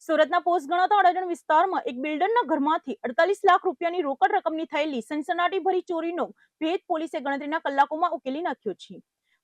સુરતના પોસ્ટ ગણાતા અડાજણ વિસ્તારમાં એક બિલ્ડરના ઘરમાંથી 48 લાખ રૂપિયાની રોકડ રકમની થયેલી સનસનાટીભરી ચોરીનો ભેદ પોલીસે ગણતરીના કલાકોમાં ઉકેલી નાખ્યો છે.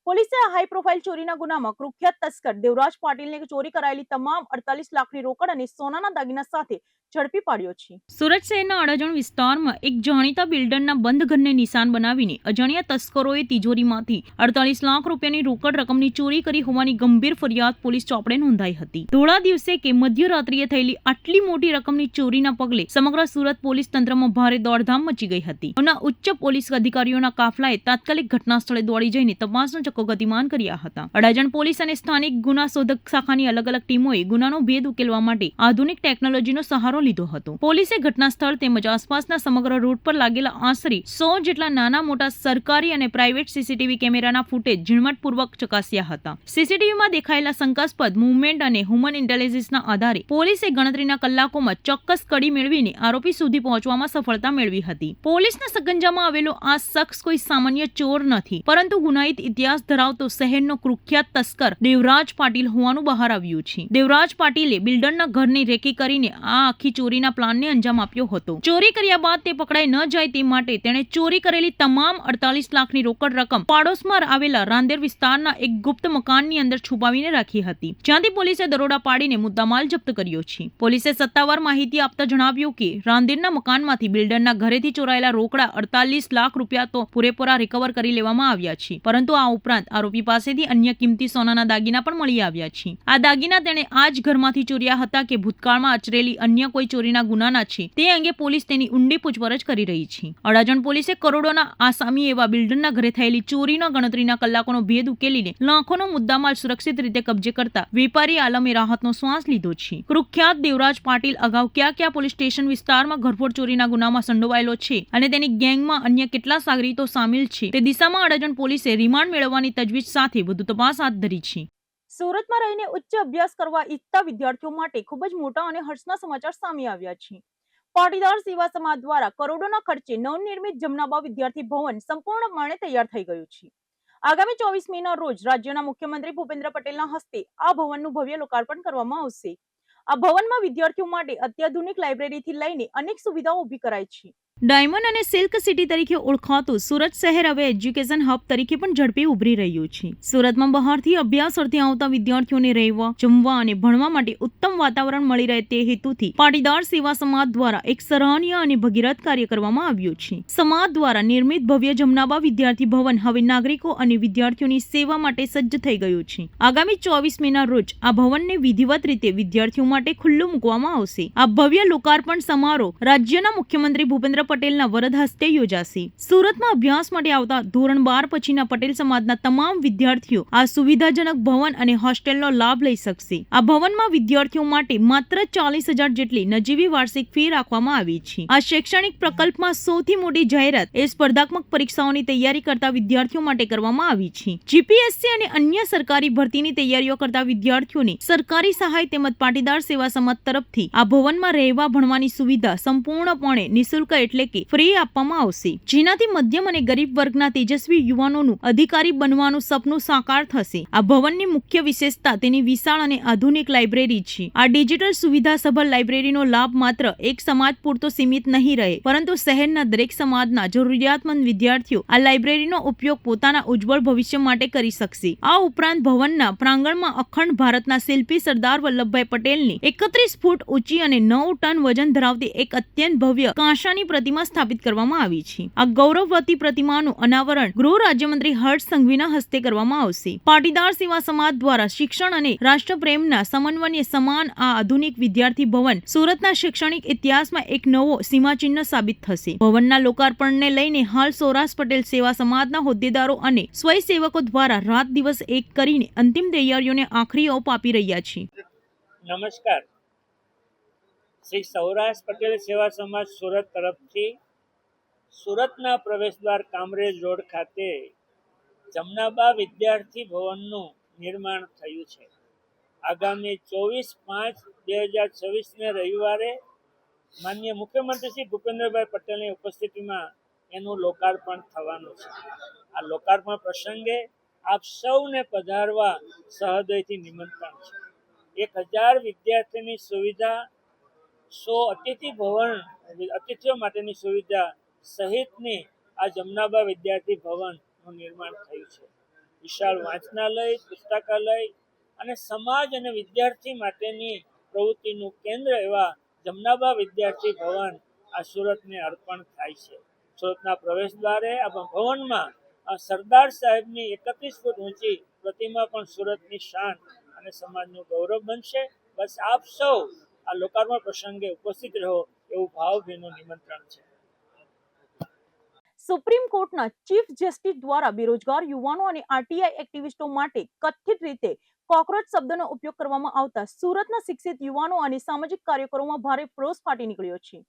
પોલીસે આ હાઈ પ્રોફાઇલ ચોરીના ગુનામાં કુખ્યાત તસ્કર દેવરાજ પાટીલને ચોરી કરાયેલી તમામ 48 લાખની રોકડ અને સોનાના દાગીના સાથે ઝડપી પાડ્યો છે. સુરત શહેરના અડાજણ વિસ્તારમાં એક જાણીતા બિલ્ડરના બંધ ઘરને નિશાન બનાવીને અજાણ્યા તસ્કરોએ તિજોરીમાંથી 48 લાખ રૂપિયાની રોકડ રકમની ચોરી કરી હોવાની ગંભીર ફરિયાદ પોલીસ ચોપડે નોંધાઈ હતી. ધોળા દિવસે કે મધ્યરાત્રિએ થયેલી આટલી મોટી રકમની ચોરીના પગલે સમગ્ર સુરત પોલીસ તંત્રમાં ભારે દોડધામ મચી ગઈ હતી. ઉચ્ચ પોલીસ અધિકારીઓના કાફલાએ તાત્કાલિક ઘટના સ્થળે દોડી જઈને તપાસનો ચક્કો ગતિમાન કર્યા હતા. અડાજણ પોલીસ અને સ્થાનિક ગુના શોધક શાખાની અલગ અલગ ટીમોએ ગુનાનો ભેદ ઉકેલવા માટે આધુનિક ટેકનોલોજીનો સહારો લીધો હતો. પોલીસે ઘટના સ્થળ તેમજ આસપાસના સમગ્ર રૂટ પર લાગેલા આશરે 100 જેટલા નાના મોટા સરકારી અને પ્રાઇવેટ સીસીટીવી કેમેરાના ફૂટેજ ઝીણવટપૂર્વક ચકાસ્યા હતા. સીસીટીવીમાં દેખાયેલા શંકાસ્પદ મૂવમેન્ટ અને હ્યુમન ઇન્ટેલિજન્સના આધારે પોલીસે ગણતરીના કલાકોમાં ચોક્કસ કડી મેળવીને આરોપી સુધી પહોંચવામાં સફળતા મેળવી હતી. પોલીસના સકંજામાં આવેલો આ શખ્સ કોઈ સામાન્ય ચોર નથી, પરંતુ ગુનાહિત ઇતિહાસ ધરાવતો શહેરનો કુખ્યાત તસ્કર દેવરાજ પાટીલ હોવાનું બહાર આવ્યું છે. દેવરાજ પાટીલે બિલ્ડરના ઘરની રેકી કરીને આ આખી ચોરીના પ્લાનને અંજામ આપ્યો હતો. ચોરી કર્યા બાદ તે પકડાઈ ન જાય તે માટે તેણે ચોરી કરેલી તમામ 48 લાખની રોકડ રકમ પાડોશમાં આવેલા રાંદેર વિસ્તારના એક ગુપ્ત મકાનની અંદર છુપાવીને રાખી હતી, જ્યાંથી પોલીસે દરોડા પાડીને મુદ્દામાલ જપ્ત કર્યો છે. પોલીસે સત્તાવાર માહિતી આપતા જણાવ્યું કે રાંદેરના મકાનમાંથી બિલ્ડરના ઘરેથી ચોરાયેલા રોકડા 48 લાખ રૂપિયા તો પૂરેપૂરા રિકવર કરી લેવામાં આવ્યા છે, પરંતુ આ ઉપરાંત આરોપી પાસેથી અન્ય કિંમતી સોનાના દાગીના પણ મળી આવ્યા છે. આ દાગીના તેણે આ જ ઘરમાંથી ચોર્યા હતા કે ભૂતકાળમાં આચરેલી અન્ય કોઈ ચોરીના ગુનાના છે તે અંગે પોલીસ તેની ઊંડી પૂછપરછ કરી રહી છે. અડાજણ પોલીસે કરોડોના આસામી એવા બિલ્ડરના ઘરે થયેલી ચોરીના ગણતરીના કલાકોનો ભેદ ઉકેલીને લાખોનો મુદ્દામાલ સુરક્ષિત રીતે કબજે કરતા વેપારી આલમે રાહતનો શ્વાસ લીધો છે. કુખ્યાત દેવરાજ પાટીલ અગાઉ કયા પોલીસ સ્ટેશન વિસ્તારમાં ઘરફોડ ચોરીના ગુનામાં સંડોવાયેલો છે અને તેની ગેંગમાં અન્ય કેટલા સાગરીતો સામેલ છે તે દિશામાં અડાજણ પોલીસે રિમાન્ડ મેળવવાની તજવીજ સાથે વધુ તપાસ હાથ ધરી છે. સુરતમાં રહીને ઉચ્ચ અભ્યાસ કરવા ઈચ્છતા વિદ્યાર્થીઓ માટે ખૂબ જ મોટા અને હર્ષના સમાચાર સામે આવ્યા છે. પાટીદાર સેવા સમાજ દ્વારા કરોડોના ખર્ચે નવનિર્મિત જમનાબા વિદ્યાર્થી ભવન સંપૂર્ણપણે તૈયાર થઈ ગયું છે. આગામી 24 મેના રોજ રાજ્યના મુખ્યમંત્રી ભૂપેન્દ્ર પટેલના હસ્તે આ ભવનનું ભવ્ય લોકાર્પણ કરવામાં આવશે. આ ભવનમાં વિદ્યાર્થીઓ માટે અત્યાધુનિક લાઇબ્રેરીથી લઈને અનેક સુવિધાઓ ઊભી કરાઈ છે. ડાયમંડ અને સિલ્ક સિટી તરીકે ઓળખાતું સુરત શહેર હવે એજ્યુકેશન હબ તરીકે પણ ઝડપી ઉભરી રહ્યું છે. સુરતમાં બહારથી અભ્યાસ અર્થે આવતા વિદ્યાર્થીઓને રહેવા, જમવા અને ભણવા માટે ઉત્તમ વાતાવરણ મળી રહે તે હેતુથી પાટીદાર સેવા સમાજ દ્વારા એક સરાહનીય અને ભગીરથ કાર્ય કરવામાં આવ્યું છે. સમાજ દ્વારા નિર્મિત ભવ્ય જમનાબા વિદ્યાર્થી ભવન હવે નાગરિકો અને વિદ્યાર્થીઓની સેવા માટે સજ્જ થઈ ગયું છે. આગામી 24 મેના રોજ આ ભવનને વિધિવત રીતે વિદ્યાર્થીઓ માટે ખુલ્લું મૂકવામાં આવશે. આ ભવ્ય લોકાર્પણ સમારોહ રાજ્યના મુખ્યમંત્રી ભૂપેન્દ્ર પટેલના વરદ હસ્તે યોજાશે. સુરતમાં અભ્યાસ માટે આવતા ધોરણ 12 પછીના પટેલ સમાજના તમામ વિદ્યાર્થીઓ આ સુવિધાજનક ભવન અને હોસ્ટેલનો લાભ લઈ શકશે. આ ભવનમાં વિદ્યાર્થીઓ માટે માત્ર 40,000 જેટલી નજીવી વાર્ષિક ફી રાખવામાં આવી છે. આ શૈક્ષણિક પ્રકલ્પમાં સૌથી મોટી જાહેરાત એ સ્પર્ધાત્મક પરીક્ષાઓની તૈયારી કરતા વિદ્યાર્થીઓ માટે કરવામાં આવી છે. જીપીએસસી અને અન્ય સરકારી ભરતીની તૈયારીઓ કરતા વિદ્યાર્થીઓને સરકારી સહાય તેમજ પાટીદાર સેવા સમાજ તરફથી આ ભવનમાં રહેવા ભણવાની સુવિધા સંપૂર્ણપણે નિઃશુલ્ક એટલે કે ફ્રી આપવામાં આવશે, જેનાથી મધ્યમ અને ગરીબ વર્ગના તેજસ્વી યુવાનોનું અધિકારી બનવાનું સપનું સાકાર થશે. આ ભવનની મુખ્ય વિશેષતા તેની વિશાળ અને આધુનિક લાઇબ્રેરી છે. આ ડિજિટલ સુવિધા સભર લાઇબ્રેરીનો લાભ માત્ર એક સમાજ પૂરતો સીમિત નહીં રહે, પરંતુ શહેરના દરેક સમાજના જરૂરિયાતમંદ વિદ્યાર્થીઓ આ લાઇબ્રેરીનો ઉપયોગ પોતાના ઉજ્જવળ ભવિષ્ય માટે કરી શકશે. આ ઉપરાંત ભવનના પ્રાંગણમાં અખંડ ભારતના શિલ્પી સરદાર વલ્લભભાઈ પટેલની 31 ફૂટ ઊંચી અને 9 ટન વજન ધરાવતી એક અત્યંત ભવ્ય કાંસાની પ્રતિમા સ્થાપિત કરવામાં આવી છે. આ ગૌરવવતી પ્રતિમાનું અનાવરણ ગૃહ રાજ્યમંત્રી હર્ષ સંઘવીના હસ્તે કરવામાં આવશે. પાટીદાર સેવા સમાજ દ્વારા શિક્ષણ અને રાષ્ટ્રપ્રેમના સમન્વયને સમાન આ આધુનિક વિદ્યાર્થી ભવન સુરતના શૈક્ષણિક ઇતિહાસમાં એક નવો સીમાચિહ્ન સાબિત થશે. ભવનના લોકાર્પણને લઈને હાલ સૌરાષ્ટ્ર પટેલ સેવા સમાજના હોદ્દેદારો અને સ્વયંસેવકો દ્વારા રાત દિવસ એક કરીને અંતિમ તૈયારીઓને આખરી ઓપ આપી રહ્યા છે. નમસ્કાર. શ્રી સૌરાષ્ટ્ર પટેલ સેવા સમાજ સુરત તરફથી સુરતના પ્રવેશદ્વાર કામરેજ રોડ ખાતે જમનાબા વિદ્યાર્થી ભવનનું નિર્માણ થયું છે. આગામી 24/5/2026 રવિવારે માનનીય મુખ્યમંત્રી શ્રી ભૂપેન્દ્રભાઈ પટેલની ઉપસ્થિતિમાં એનું લોકાર્પણ થવાનું છે. આ લોકાર્પણ પ્રસંગે આપ સૌને પધારવા સહૃદયથી નિમંત્રણ છે. 1000 વિદ્યાર્થીની સુવિધા, 100 અતિથિઓ માટેની સુવિધા સહિતની આ જમનાબા વિદ્યાર્થી ભવનનું નિર્માણ થયું છે. વિશાળ વાંચનાલય, પુસ્તકાલય અને સમાજ અને વિદ્યાર્થી માટેની પ્રવૃત્તિનું કેન્દ્ર એવા જમનાબા વિદ્યાર્થી ભવન આ સુરતને અર્પણ થાય છે. સુરતના પ્રવેશદ્વારે આ ભવનમાં સરદાર સાહેબની 31 ફૂટ ઊંચી પ્રતિમા પણ સુરતની શાન અને સમાજનું ગૌરવ બનશે. બસ આપ સૌ આ લોકાર્પણ પ્રસંગે ઉપસ્થિત રહો એવું ભાવભીનું નિમંત્રણ છે. સુપ્રીમ કોર્ટના ચીફ જસ્ટિસ દ્વારા બેરોજગાર યુવાનો અને આરટીઆઈ એક્ટિવિસ્ટો માટે કથિત રીતે કોકરોચ શબ્દનો ઉપયોગ કરવામાં આવતા સુરતના શિક્ષિત યુવાનો અને સામાજિક કાર્યકરોમાં ભારે રોષ ફાટી નીકળ્યો છે.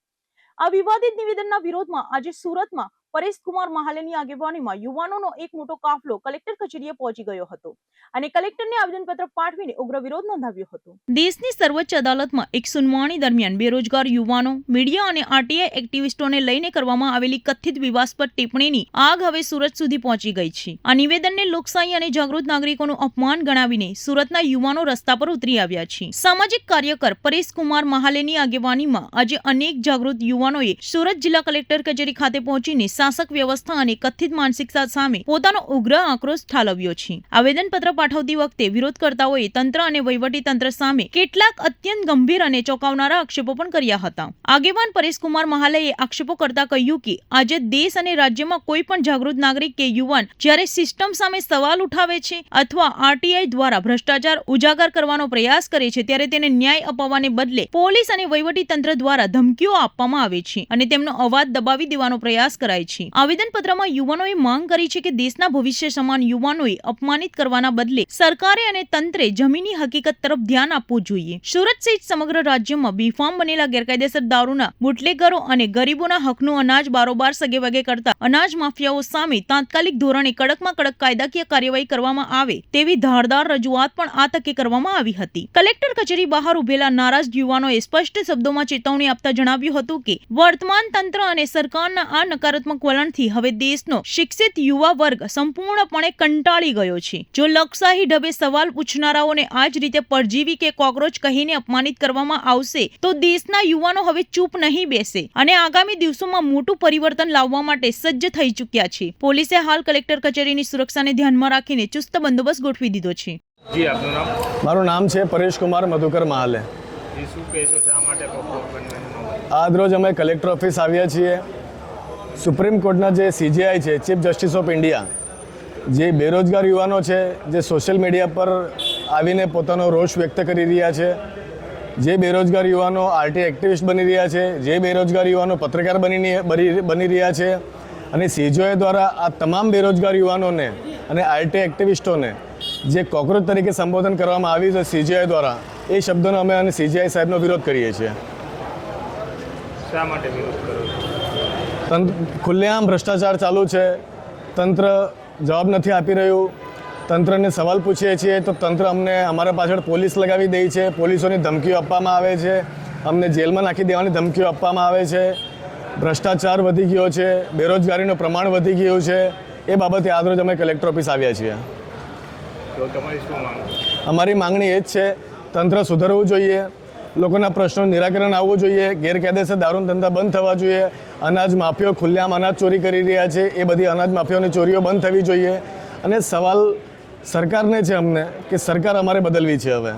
આ વિવાદિત નિવેદનના વિરોધમાં આજે સુરતમાં પરેશકુમાર મહાલેની આગેવાનીમાં યુવાનોનો એક મોટો કાફલો કલેક્ટર કચેરીએ પહોંચી ગયો હતો અને કલેક્ટરને આવેદનપત્ર પાઠવીને ઉગ્ર વિરોધ નોંધાવ્યો હતો. દેશની સર્વોચ્ચ અદાલતમાં એક સુનાવણી દરમિયાન બેરોજગાર યુવાનો, મીડિયા અને આરટીઆઈ એક્ટિવિસ્ટોને લઈને કરવામાં આવેલી કથિત વિવાદાસ્પદ ટિપ્પણીની આગ હવે સુરત સુધી પહોંચી ગઈ છે. આ નિવેદનને લોકશાહી અને જાગૃત નાગરિકોનું અપમાન ગણાવીને સુરતના યુવાનો રસ્તા પર ઉતરી આવ્યા છે. સામાજિક કાર્યકર પરેશકુમાર મહાલેની આગેવાનીમાં આજે અનેક જાગૃત યુવાનોએ સુરત જિલ્લા કલેક્ટર કચેરી ખાતે પહોંચીને શાસક વ્યવસ્થા અને કથિત માનસિકતા સામે પોતાનો ઉગ્ર આક્રોશ ઠાલવ્યો છે. આવેદનપત્ર પાઠવતી વખતે વિરોધકર્તાઓએ તંત્ર અને વહીવટી તંત્ર સામે કેટલાક અત્યંત ગંભીર અને ચોંકાવનારા આક્ષેપો પણ કર્યા હતા. આગેવાન પરેશકુમાર મહાલેએ આક્ષેપો કરતા કહ્યું કે આજે દેશ અને રાજ્યમાં કોઈ પણ જાગૃત નાગરિક કે યુવાન જ્યારે સિસ્ટમ સામે સવાલ ઉઠાવે છે અથવા આરટીઆઈ દ્વારા ભ્રષ્ટાચાર ઉજાગર કરવાનો પ્રયાસ કરે છે ત્યારે તેને ન્યાય અપાવવાને બદલે પોલીસ અને વહીવટી તંત્ર દ્વારા ધમકીઓ આપવામાં આવે છે અને તેમનો અવાજ દબાવી દેવાનો પ્રયાસ કરાય છે. આવેદનપત્રમાં યુવાનોએ માંગ કરી છે કે દેશના ભવિષ્ય સમાન યુવાનોએ અપમાનિત કરવાના બદલે સરકારે અને તંત્રે જમીની હકીકત તરફ ધ્યાન આપવું જોઈએ. સુરત સહિત સમગ્ર રાજ્યમાં બેફામ બનેલા ગેરકાયદેસર દારૂના બુટલેગરો અને ગરીબોના હકનું અનાજ બારોબાર સગેવગે કરતા અનાજ માફિયાઓ સામે તાત્કાલિક ધોરણે કડકમાં કડક કાયદાકીય કાર્યવાહી કરવામાં આવે તેવી ધારદાર રજૂઆત પણ આ તકે કરવામાં આવી હતી. કલેક્ટર કચેરી બહાર ઉભેલા નારાજ યુવાનોએ સ્પષ્ટ શબ્દોમાં ચેતવણી આપતા જણાવ્યું હતું કે વર્તમાન તંત્ર અને સરકારના આ નકારાત્મક વલણથી હવે દેશનો શિક્ષિત યુવા વર્ગ સંપૂર્ણપણે કંટાળી ગયો છે. જો લોકશાહી ઢબે સવાલ પૂછનારાઓને આ જ રીતે પરજીવી કે કોકરોચ કહીને અપમાનિત કરવામાં આવશે તો દેશના યુવાનો હવે ચૂપ નહીં બેસે અને આગામી દિવસોમાં મોટું પરિવર્તન લાવવા માટે સજ્જ થઈ ચૂક્યા છે. પોલીસે હાલ કલેક્ટર કચેરીની સુરક્ષાને ધ્યાનમાં રાખીને ચુસ્ત બંદોબસ્ત ગોઠવી દીધો છે. જી, આપનું નામ? મારું નામ છે પરેશકુમાર મધુકર મહાલે. જી, શું કહેશો શા માટે આજ રોજ અમે કલેક્ટર ઓફિસ આવ્યા છીએ. સુપ્રીમ કોર્ટના જે સીજેઆઈ છે, ચીફ જસ્ટિસ ઓફ ઇન્ડિયા, જે બેરોજગાર યુવાનો છે, જે સોશિયલ મીડિયા પર આવીને પોતાનો રોષ વ્યક્ત કરી રહ્યા છે, જે બેરોજગાર યુવાનો આરટી એક્ટિવિસ્ટ બની રહ્યા છે, જે બેરોજગાર યુવાનો પત્રકાર બની રહ્યા છે અને સીજેઆઈ દ્વારા આ તમામ બેરોજગાર યુવાનોને અને આરટી એક્ટિવિસ્ટોને જે કોકરોચ તરીકે સંબોધન કરવામાં આવ્યું છે સીજેઆઈ દ્વારા, એ શબ્દોનો અમે અને સીજેઆઈ સાહેબનો વિરોધ કરીએ છીએ. શા માટે વિરોધ કરો છો? ખુલ્લેઆમ ભ્રષ્ટાચાર ચાલુ છે. તંત્ર જવાબ નથી આપી રહ્યું. તંત્રને સવાલ પૂછીએ છીએ તો તંત્ર અમને અમારા પાછળ પોલીસ લગાવી દે છે. પોલીસોની ધમકીઓ આપવામાં આવે છે. અમને જેલમાં નાખી દેવાની ધમકીઓ આપવામાં આવે છે. ભ્રષ્ટાચાર વધી ગયો છે. બેરોજગારીનું પ્રમાણ વધી ગયું છે. એ બાબતે આજરોજ અમે કલેક્ટર ઓફિસ આવ્યા છીએ. તો તમારી શું માંગ? અમારી માંગણી એ જ છે, તંત્ર સુધરવું જોઈએ, લોકોના પ્રશ્નોનું નિરાકરણ આવવું જોઈએ, ગેરકાયદેસર દારૂનો ધંધા બંધ થવા જોઈએ, અનાજ માફિયાઓ ખુલ્લેઆમ અનાજ ચોરી કરી રહ્યા છે એ બધી અનાજ માફિયાઓની ચોરીઓ બંધ થવી જોઈએ. અને સવાલ સરકારને છે અમને કે સરકાર અમારે બદલવી છે. હવે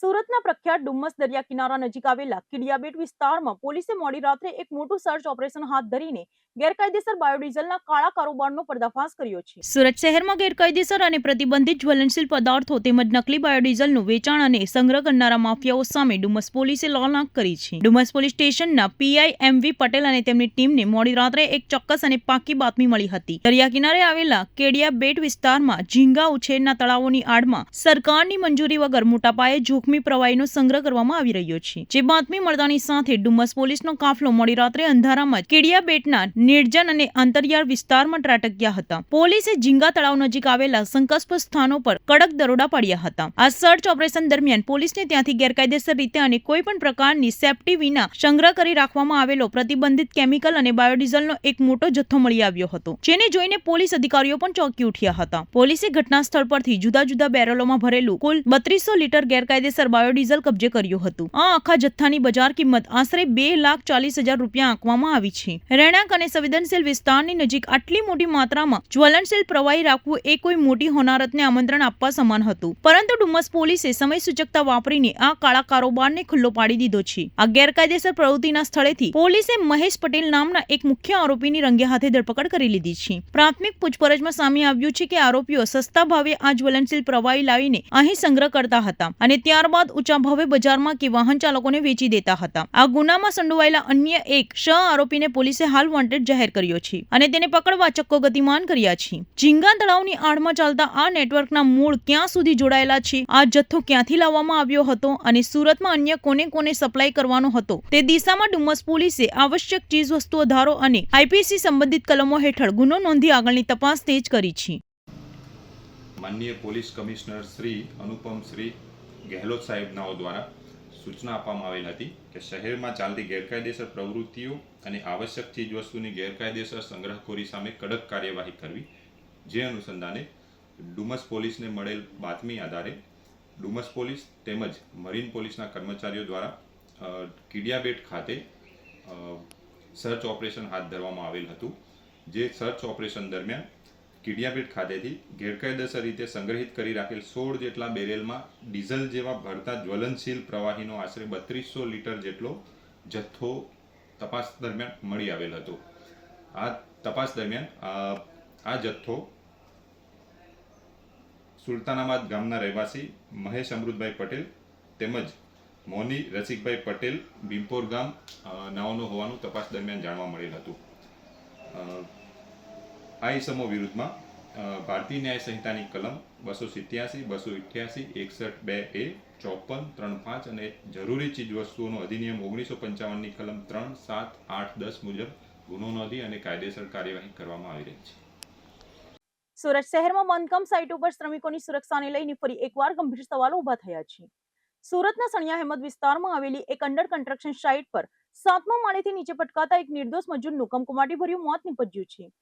સુરતના પ્રખ્યાત ડુમ્મસ દરિયા કિનારા નજીક આવેલા કિડિયાબેટ વિસ્તારમાં પોલીસે મોડી રાત્રે એક મોટું સર્ચ ઓપરેશન હાથ ધરીને ગેરકાયદેસર બાયોડીઝલના કાળા કારોબારનો પર્દાફાશ કર્યો છે. સુરત શહેરમાં ગેરકાયદેસર અને પ્રતિબંધિત જ્વલનશીલ પદાર્થો તેમજ નકલી બાયોડીઝલનું વેચાણ અને સંગ્રહ કરનારા માફિયાઓ સામે ડુમ્મસ પોલીસે લોન આંખ કરી છે. ડુમ્મસ પોલીસ સ્ટેશનના પીઆઈ એમવી પટેલ અને તેમની ટીમને મોડી રાત્રે એક ચોક્કસ અને પાકી બાતમી મળી હતી. દરિયા કિનારે આવેલા કેડિયાબેટ વિસ્તારમાં ઝીંગા ઉછેરના તળાવોની આડમાં સરકારની મંજૂરી વગર મોટા પાયે જોખમી જોખમી પ્રવાહીનો સંગ્રહ કરવામાં આવી રહ્યો છે, જે બાતમી મળતાની સાથે ડુમસ પોલીસનો કાફલો મોડી રાત્રે અંધારામાં કેડિયા બેટના નિર્જન અને અંતરિયાળ વિસ્તારમાં ત્રાટક્યા હતા. પોલીસે ઝીંગા તળાવ નજીક આવેલા શંકાસ્પદ સ્થાનો પર કડક દરોડા પાડ્યા હતા. આ સર્ચ ઓપરેશન દરમિયાન પોલીસને ત્યાંથી ગેરકાયદેસર રીતે અને કોઈ પણ પ્રકારની સેફટી વિના સંગ્રહ કરી રાખવામાં આવેલો પ્રતિબંધિત કેમિકલ અને બાયોડીઝલનો એક મોટો જથ્થો મળી આવ્યો હતો, જેને જોઈને પોલીસ અધિકારીઓ પણ ચોંકી ઉઠ્યા હતા. પોલીસે ઘટના સ્થળ પરથી જુદા જુદા બેરલોમાં ભરેલું કુલ 3200 લીટર ગેરકાયદેસર બાયોડીઝલ કબજે કર્યું હતું. આ આખા જથ્થાની બજાર કિંમત આશરે 2,40,000 રૂપિયા આંકવામાં આવી છે. રહેણાંક અને સંવેદનશીલ વિસ્તારની નજીક આટલી મોટી માત્રામાં જ્વલનશીલ પ્રવાહી રાખવું એ કોઈ મોટી હોનારતને આમંત્રણ આપવા સમાન હતું. પરંતુ ડુમસ પોલીસે સમય સૂચકતા વાપરીને આ કાળા કારોબારને ખુલ્લો પાડી દીધો છે. આ ગેરકાયદેસર પ્રવૃત્તિના સ્થળેથી પોલીસે મહેશ પટેલ નામના એક મુખ્ય આરોપીની રંગે હાથે ધરપકડ કરી લીધી છે. પ્રાથમિક પૂછપરછમાં સામે આવ્યું છે કે આરોપીઓ સસ્તા ભાવે આ જ્વલનશીલ પ્રવાહી લાવીને અહીં સંગ્રહ કરતા હતા અને ત્યારબાદ ઊંચા ભાવે બજારમાં કે વાહન ચાલકોને વેચી દેતા હતા. આ ગુનામાં સંડોવાયેલા અન્ય એક સહ આરોપીને પોલીસે હાલ વોન્ટેડ જાહેર કર્યો છે અને તેને પકડવા ચક્કો ગતિમાન કર્યા છે. ઝીંગા તળાવની આડમાં ચાલતા આ નેટવર્કના મૂળ ક્યાં સુધી જોડાયેલા છે, આ જથ્થો ક્યાંથી લાવવામાં આવ્યો હતો અને સુરતમાં અન્ય કોને કોને સપ્લાય કરવાનો હતો તે દિશામાં ડુમસ પોલીસે આવશ્યક ચીજવસ્તુઓ ધારો અને આઈપીસી સંબંધિત કલમો હેઠળ ગુનો નોંધી આગળની તપાસ તેજ કરી છે. માનનીય પોલીસ કમિશનર શ્રી અનુપમ શ્રી ગેહલોત સાહેબનાઓ દ્વારા સૂચના આપવામાં આવેલ હતી કે શહેરમાં ચાલતી ગેરકાયદેસર પ્રવૃત્તિઓ અને આવશ્યક ચીજવસ્તુની ગેરકાયદેસર સંગ્રહખોરી સામે કડક કાર્યવાહી કરવી. જે અનુસંધાને ડુમસ પોલીસને મળેલ બાતમી આધારે ડુમસ પોલીસ તેમજ મરીન પોલીસના કર્મચારીઓ દ્વારા કીડિયાબેટ ખાતે સર્ચ ઓપરેશન હાથ ધરવામાં આવેલ હતું. જે સર્ચ ઓપરેશન દરમિયાન કીડિયાબેટ ખાતેથી ગેરકાયદેસર રીતે સંગ્રહિત કરી રાખેલ 16 જેટલા બેરેલમાં ડીઝલ જેવા ભરતા જ્વલનશીલ પ્રવાહીનો આશરે 3200 લીટર જેટલો જથ્થો તપાસ દરમિયાન મળી આવેલ હતો. આ તપાસ દરમિયાન આ જથ્થો સુલતાનાબાદ ગામના રહેવાસી મહેશ અમૃતભાઈ પટેલ તેમજ મોની રસિકભાઈ પટેલ ભીમપોર ગામ નાઓનો હોવાનું તપાસ દરમિયાન જાણવા મળેલ હતું. આ ઇસમો વિરુદ્ધમાં ભારતીય ન્યાય સંહિતાની કલમ 287, 288, 61(2)A, 54, 35 અને જરૂરી ચીજવસ્તુઓનો અધિનિયમ 1955ની કલમ 3, 7, 8, 10 મુજબ ગુનો નોંધી અને કાયદેસર કાર્યવાહી કરવામાં આવી રહી છે. સુરત શહેરમાં બાંધકામ સાઇટ ઉપર શ્રમિકોની સુરક્ષાને લઈને ફરી એકવાર ગંભીર સવાલો ઉભા થયા છે. સુરતના સણિયા અહેમદ વિસ્તારમાં આવેલી એક અંડર કન્સ્ટ્રક્શન સાઇટ પર 7મા માળેથી નીચે પટકાતા એક નિર્દોષ મજૂરનું કમકમાટીભર્યું મોત નીપજ્યું છે.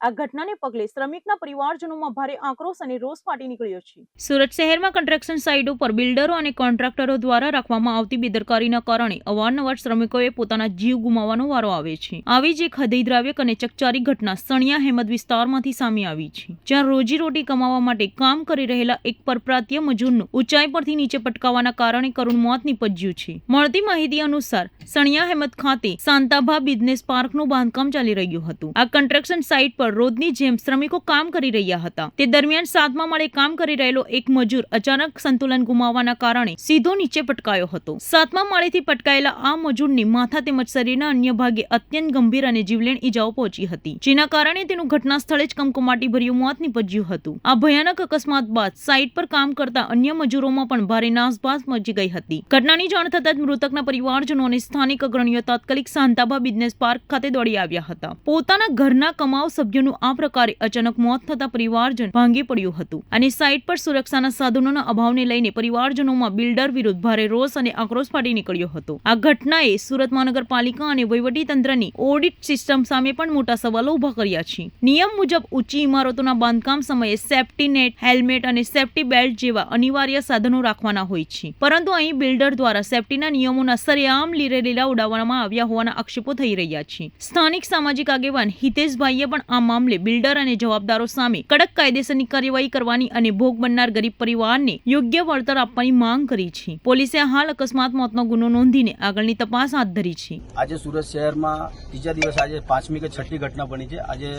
આ ઘટનાને પગલે શ્રમિકના પરિવારજનોમાં ભારે આક્રોશ અને રોષ ફાટી નીકળ્યો છે. સુરત શહેરમાં કન્સ્ટ્રક્શન સાઇટો પર બિલ્ડરો અને કોન્ટ્રાક્ટરો દ્વારા રાખવામાં આવતી બેદરકારીના કારણે અવારનવાર શ્રમિકોએ પોતાના જીવ ગુમાવવાનો વારો આવે છે. આવી જ એક હૃદયદ્રાવક અને ચકચારી ઘટના સણિયા અહેમદ વિસ્તારમાંથી સામે આવી છે, જ્યાં રોજીરોટી કમાવા માટે કામ કરી રહેલા એક પરપ્રાંતીય મજૂરનું ઊંચાઈ પરથી નીચે પટકાવાના કારણે કરુણ મોત નીપજ્યું છે. મળતી માહિતી અનુસાર સણિયા અહેમદ ખાતે શાંતાભા બિઝનેસ પાર્કનું બાંધકામ ચાલી રહ્યું હતું. આ કન્સ્ટ્રક્શન સાઇટ પર રોજની જેમ શ્રમિકો કામ કરી રહ્યા હતા. તે દરમિયાન 7મા માળે કામ કરી રહેલો એક મજૂર અચાનક સંતુલન ગુમાવવાના કારણે સીધો નીચે પટકાયો હતો. 7મા માળેથી પટકાયેલા આ મજૂરની માથા તેમજ શરીરના અન્ય ભાગે અત્યંત ગંભીર અને જીવલેણ ઈજાઓ પહોંચી હતી, જેના કારણે તેનું ઘટના સ્થળે જ કમકમાટીભર્યું મોત નીપજ્યું હતું. આ ભયાનક અકસ્માત બાદ સાઇટ પર કામ કરતા અન્ય મજૂરોમાં પણ ભારે નાસભાસ મચી ગઈ હતી. ઘટનાની જાણ થતાં જ મૃતકના પરિવારજનો અને સ્થાનિક અગ્રણીઓ તાત્કાલિક શાંતાભા બિઝનેસ પાર્ક ખાતે દોડી આવ્યા હતા. પોતાના ઘરના કમાવ સભ્યોનું આ પ્રકારે અચાનક મોત થતા પરિવારજન ભાંગી પડ્યું હતું અને સાઇટ પર સુરક્ષાના સાધનોના અભાવને લઈને પરિવારજનોમાં બિલ્ડર વિરુદ્ધ ભારે રોષ અને આક્રોશ ફાટી નીકળ્યો હતો. આ ઘટનાએ સુરત મહાનગરપાલિકા અને વહીવટીતંત્રની ઓડિટ સિસ્ટમ સામે પણ મોટા સવાલો ઉભા કર્યા છે. નિયમ મુજબ ઊંચી ઇમારતોના બાંધકામ સમયે સેફટી નેટ, હેલ્મેટ અને સેફટી બેલ્ટ જેવા અનિવાર્ય સાધનો રાખવાના હોય છે, પરંતુ અહીં બિલ્ડર દ્વારા સેફટીના નિયમોના સરેઆમ લીરેલીલા ઉડાવવામાં આવ્યા હોવાના આક્ષેપો થઈ રહ્યા છે. સ્થાનિક સામાજિક આગેવાન હિતેશભાઈએ પણ આ મામલે બિલ્ડર અને જવાબદારો સામે કડક કાયદેસરની કાર્યવાહી કરવાની અને ભોગ બનનાર ગરીબ પરિવારને યોગ્ય વળતર આપવાની માંગ કરી છે. પોલીસે હાલ અકસ્માત મોતનો ગુનો નોંધીને આગળની તપાસ હાથ ધરી છે. આજે સુરત શહેરમાં ત્રીજા દિવસ આજે 5મી કે 6ઠી ઘટના બની છે. આજે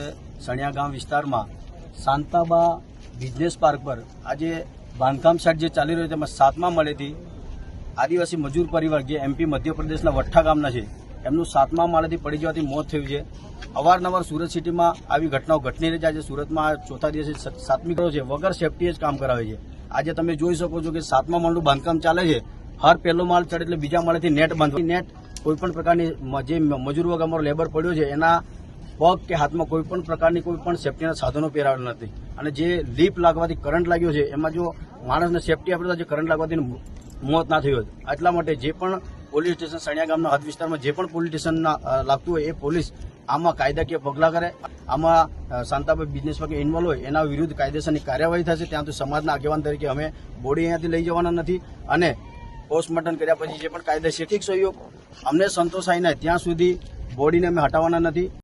સણિયા ગામ વિસ્તારમાં શાંતાબા બિઝનેસ પાર્ક પર આજે બાંધકામ સાઇટ જે ચાલી રહ્યું છે તેમાં 7મા માળેથી આદિવાસી મજૂર પરિવાર જે MP મધ્યપ્રદેશના વઠ્ઠા ગામના છે એમનું 7મા માળેથી પડી જવાથી મોત થયું છે. અવારનવાર સુરત સિટીમાં આવી ઘટનાઓ ઘટની રહી છે. આજે સુરતમાં ચોથા દિવસે 7મી કરો છે વગર સેફટીએ જ કામ કરાવે છે. આજે તમે જોઈ શકો છો કે 7મા માળનું બાંધકામ ચાલે છે હર પહેલો માળ ચડે એટલે બીજા માળેથી નેટ બાંધવી. નેટ કોઈ પણ પ્રકારની જે મજૂર વર્ગ અમારો લેબર પડ્યો છે એના પગ કે હાથમાં કોઈ પણ પ્રકારની કોઈ પણ સેફ્ટીના સાધનો પહેરાવેલ નથી. અને જે લીપ લાગવાથી કરંટ લાગ્યો છે એમાં જો માણસને સેફ્ટી આપે તો જે કરંટ લાગવાથી મોત ના થયું હતું. એટલા માટે જે પણ પોલીસ સ્ટેશન સણિયા ગામના હદ વિસ્તારમાં જે પણ પોલીસ સ્ટેશન લાગતું હોય એ પોલીસ આમાં કાયદાકીય પગલાં કરે. આમાં શાંતાભાઈ બિઝનેસ પાર્ક ઇન્વોલ્વ હોય એના વિરુદ્ધ કાયદેસરની કાર્યવાહી થશે. ત્યાં તો સમાજના આગેવાન તરીકે અમે બોડી અહીંયાથી લઈ જવાના નથી અને પોસ્ટમોર્ટમ કર્યા પછી જે પણ કાયદેશિક સહયોગ અમને સંતોષાય નહીં ત્યાં સુધી બોડીને અમે હટાવવાના નથી.